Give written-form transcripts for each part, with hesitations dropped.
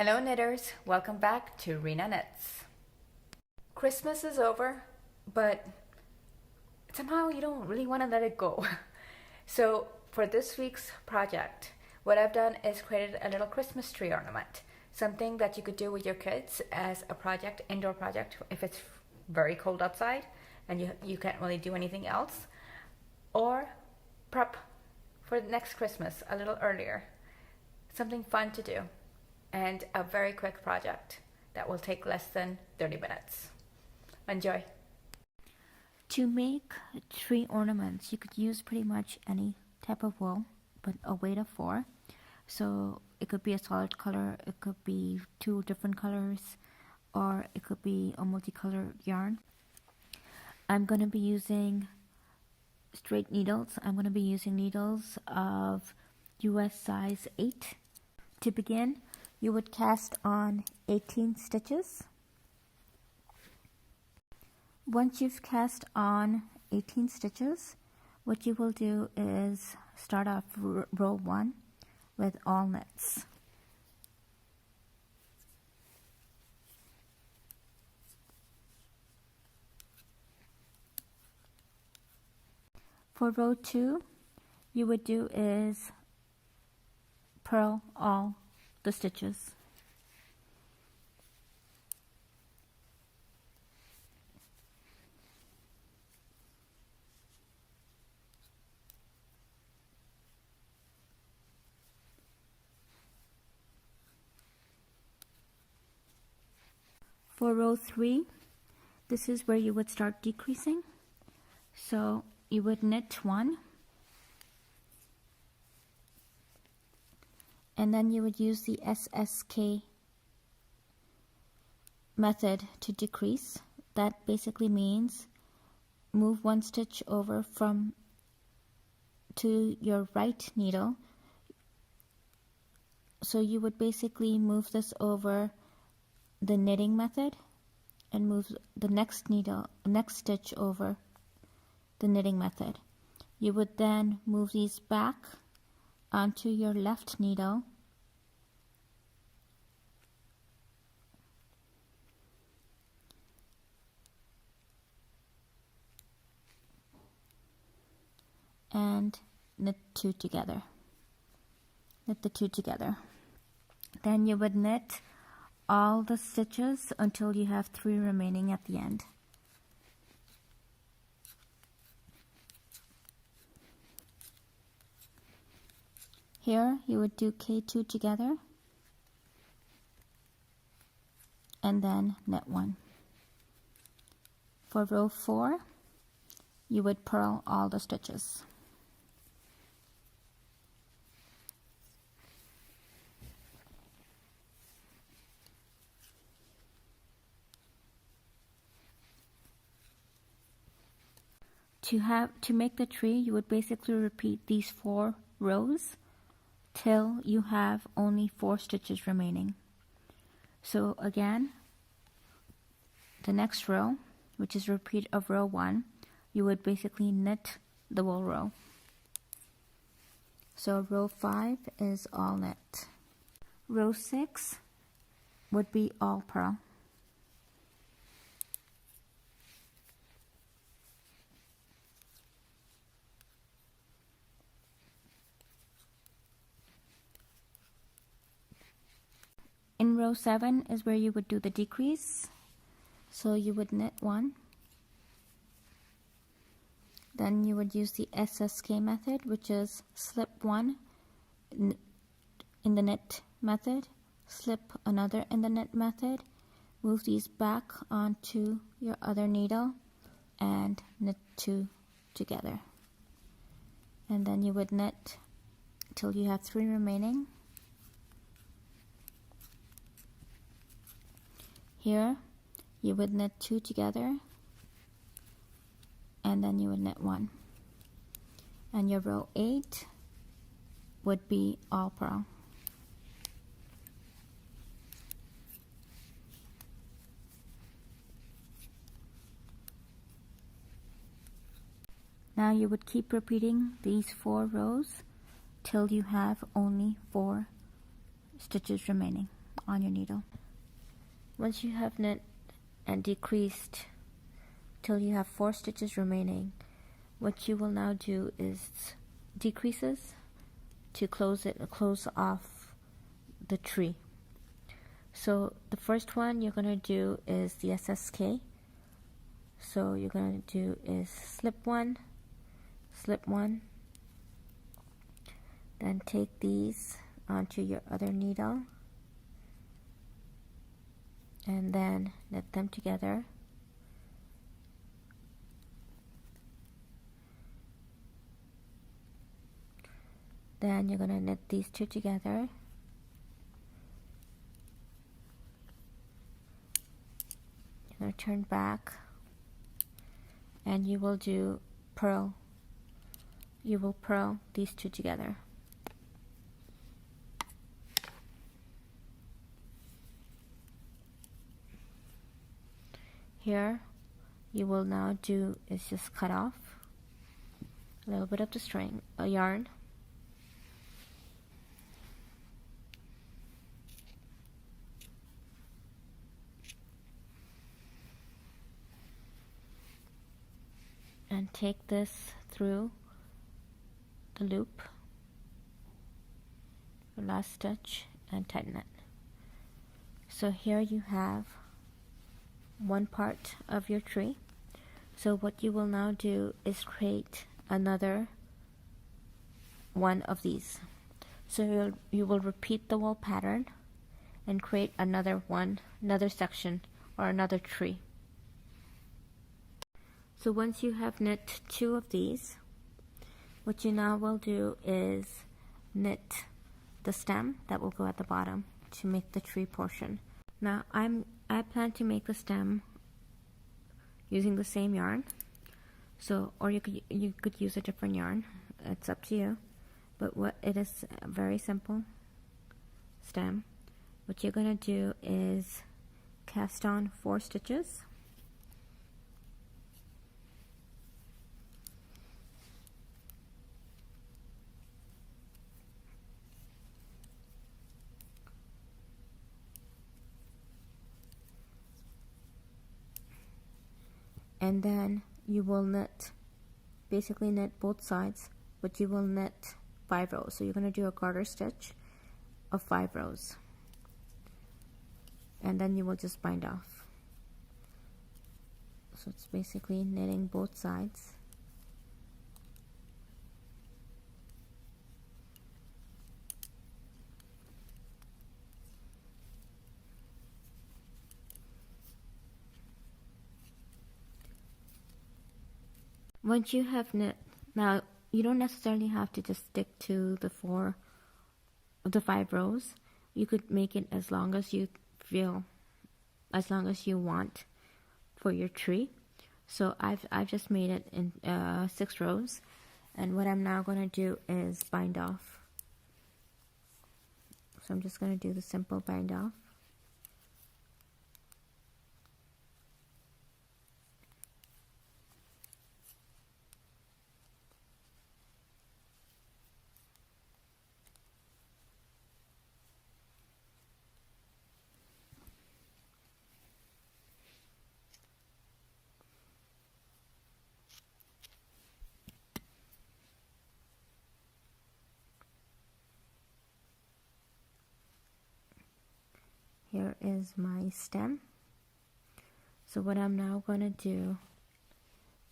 Hello knitters, welcome back to Rena Knits. Christmas is over, but somehow you don't really want to let it go. So for this week's project, what I've done is created a little Christmas tree ornament. Something that you could do with your kids as a project, indoor project, if it's very cold outside and you can't really do anything else. Or prep for next Christmas a little earlier. Something fun to do. And a very quick project that will take less than 30 minutes. Enjoy! To make tree ornaments, you could use pretty much any type of wool, but a weight of 4. So it could be a solid color, it could be 2 different colors, or it could be a multicolored yarn. I'm going to be using straight needles. I'm going to be using needles of US size 8. To begin, you would cast on 18 stitches. Once you've cast on 18 stitches, what you will do is start off row 1 with all knits. For row 2, you would do is purl all the stitches. For row 3, this is where you would start decreasing. So you would knit 1, and then you would use the SSK method to decrease. That basically means move 1 stitch over to your right needle. So you would basically move this over the knitting method and move the next stitch over the knitting method. You would then move these back onto your left needle and knit the 2 together. Then you would knit all the stitches until you have 3 remaining at the end. Here you would do K2 together and then knit 1. For row 4, you would purl all the stitches. To make the tree, you would basically repeat these 4 rows till you have only 4 stitches remaining. So again, the next row, which is a repeat of row 1, you would basically knit the whole row. So row 5 is all knit. Row 6 would be all purl. In row 7 is where you would do the decrease. So you would knit 1. Then you would use the SSK method, which is slip 1 in the knit method, slip another in the knit method, move these back onto your other needle and knit 2 together. And then you would knit till you have 3 remaining. Here you would knit 2 together and then you would knit 1. And your row 8 would be all purl. Now you would keep repeating these 4 rows till you have only 4 stitches remaining. on your needle. Once you have knit and decreased till you have 4 stitches remaining, what you will now do is decreases to close off the tree. So the first one you're going to do is the SSK. So you're going to do is slip one, then take these onto your other needle and then knit them together. Then you're going to knit these two together. You're going to turn back and you will do purl. You will purl these two together. Here you will now do is just cut off a little bit of the string, yarn, and take this through the loop, the last stitch, and tighten it. So here you have one part of your tree. So what you will now do is create another one of these. So you will repeat the whole pattern and create another one, another section or another tree. So once you have knit 2 of these, what you now will do is knit the stem that will go at the bottom to make the tree portion. Now I plan to make the stem using the same yarn. So, or you could use a different yarn. It's up to you. But what it is a very simple stem. What you're gonna do is cast on 4 stitches. And then you will knit, basically knit both sides, but you will knit 5 rows. So you're going to do a garter stitch of 5 rows. And then you will just bind off. So it's basically knitting both sides. Once you have knit, now you don't necessarily have to just stick to the 5 rows. You could make it as long as you feel, as long as you want for your tree. So I've just made it in 6 rows, and what I'm now going to do is bind off. So I'm just going to do the simple bind off. Here is my stem. So what I'm now going to do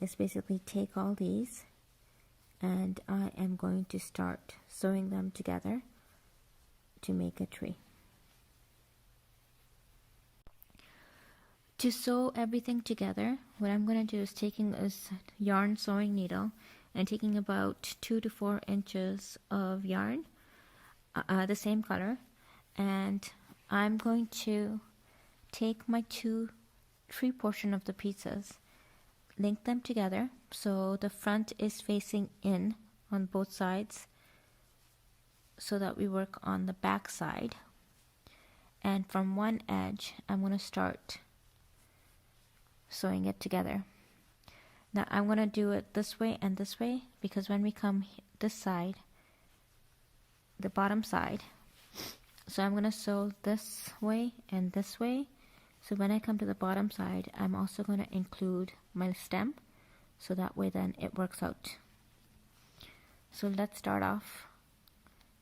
is basically take all these and I am going to start sewing them together to make a tree. To sew everything together, what I'm going to do is taking a yarn sewing needle and taking about 2 to 4 inches of yarn, the same color, and I'm going to take my 2 tree portion of the pieces, link them together so the front is facing in on both sides so that we work on the back side. And from one edge, I'm going to start sewing it together. Now I'm going to do it this way and this way because when we come this side, the bottom side, So I'm going to sew this way and this way. So when I come to the bottom side, I'm also going to include my stem, so that way then it works out. So let's start off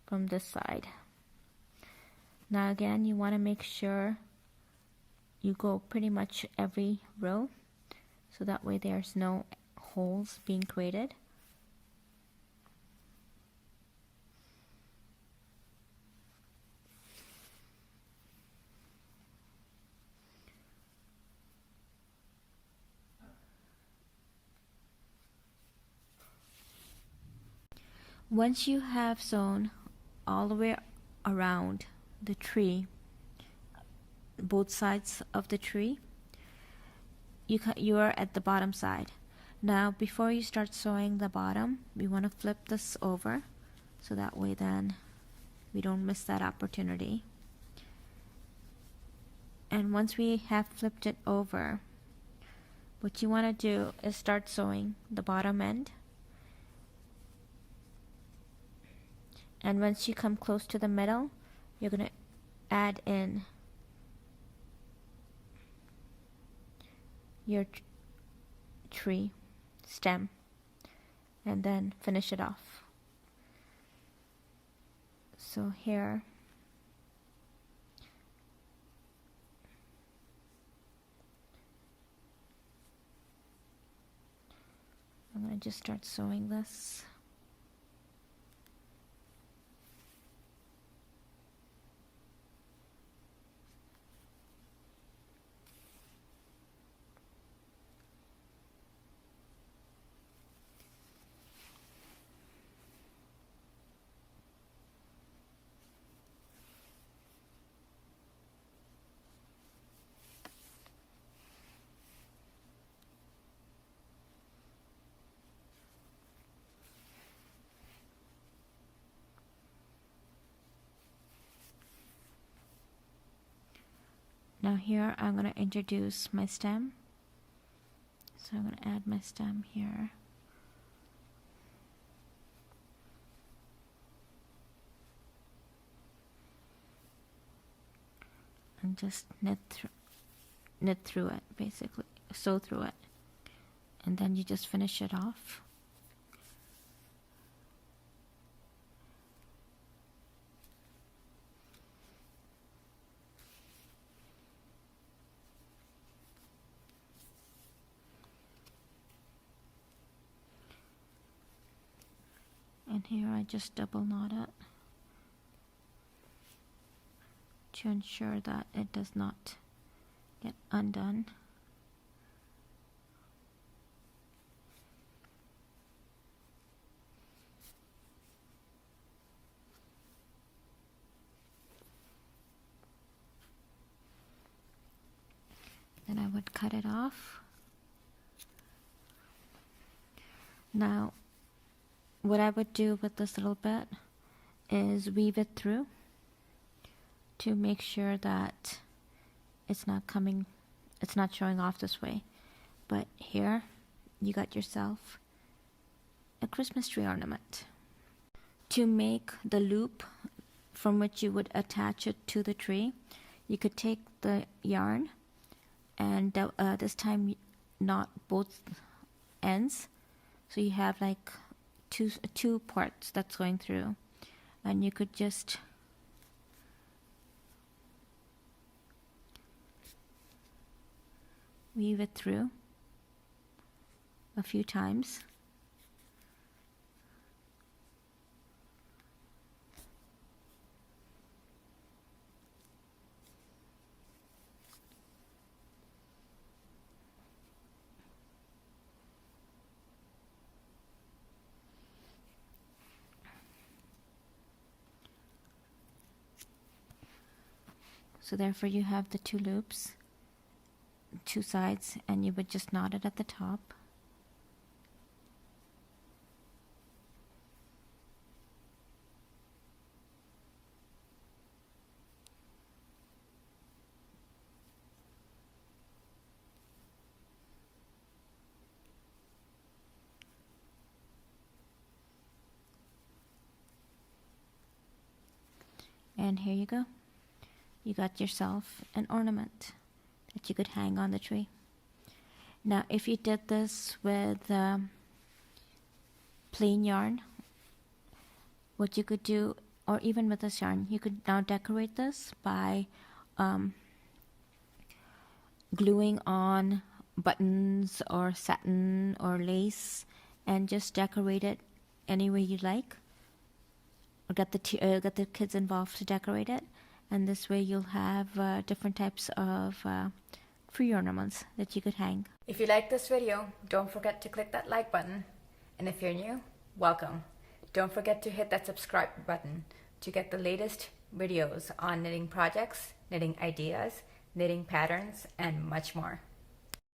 from this side. Now again, you want to make sure you go pretty much every row, so that way there's no holes being created. Once you have sewn all the way around the tree, both sides of the tree, you are at the bottom side. Now before you start sewing the bottom, we want to flip this over, so that way then we don't miss that opportunity. And once we have flipped it over, what you want to do is start sewing the bottom end. And once you come close to the middle, you're going to add in your tree stem and then finish it off. So here, I'm going to just start sewing this. Now here I'm going to introduce my stem. So I'm going to add my stem here. And just knit through it, basically, sew through it. And then you just finish it off. And here I just double knot it to ensure that it does not get undone. Then I would cut it off. Now what I would do with this little bit is weave it through to make sure that it's not showing off this way. But here you got yourself a Christmas tree ornament. To make the loop from which you would attach it to the tree, you could take the yarn and this time knot both ends, so you have like two parts that's going through, and you could just weave it through a few times. So therefore you have the two loops, two sides, and you would just knot it at the top. And here you go. you got yourself an ornament that you could hang on the tree. Now, if you did this with plain yarn, what you could do, or even with this yarn, you could now decorate this by gluing on buttons or satin or lace and just decorate it any way you like, or get the kids involved to decorate it, and this way you'll have different types of tree ornaments that you could hang. If you like this video, don't forget to click that like button, and if you're new, welcome. Don't forget to hit that subscribe button to get the latest videos on knitting projects, knitting ideas, knitting patterns, and much more.